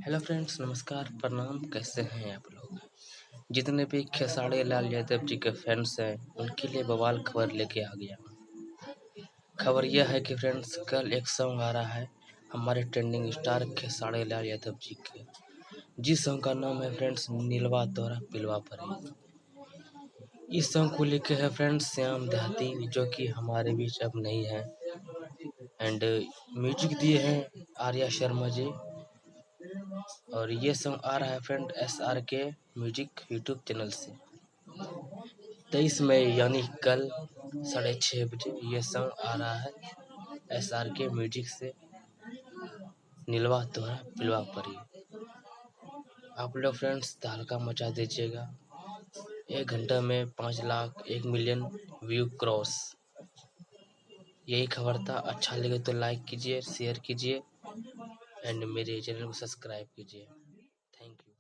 Hello friends, नमस्कार, प्रणाम। कैसे हैं आप लोग? जितने भी खेसारी लाल यादव जी के फैंस हैं उनके लिए बवाल खबर लेके आ गया हूँ। खबर यह है कि फ्रेंड्स कल एक सॉन्ग आ रहा है हमारे ट्रेंडिंग स्टार खेसारी लाल यादव जी के, जिस सॉन्ग का नाम है फ्रेंड्स नीलवा तोरा पिलवा परी। इस सॉन्ग को लेके है फ्रेंड्स श्याम देहाती, जो कि हमारे बीच अब नहीं है, एंड म्यूजिक दिए हैं आर्या शर्मा जी। और ये सॉन्ग आ रहा है friend SRK music YouTube channel से 23 मई यानी कल 6:30 बजे ये सॉन्ग आ रहा है SRK म्यूजिक से, नीलवा तोरा पिलवा परी। आप लोग फ्रेंड्स तहलका मचा दीजिएगा। 1 घंटा में 5 लाख 1 मिलियन व्यू क्रॉस। यही खबर था। अच्छा लगे तो लाइक कीजिए, शेयर कीजिए एंड मेरे चैनल को सब्सक्राइब कीजिए। Thank you.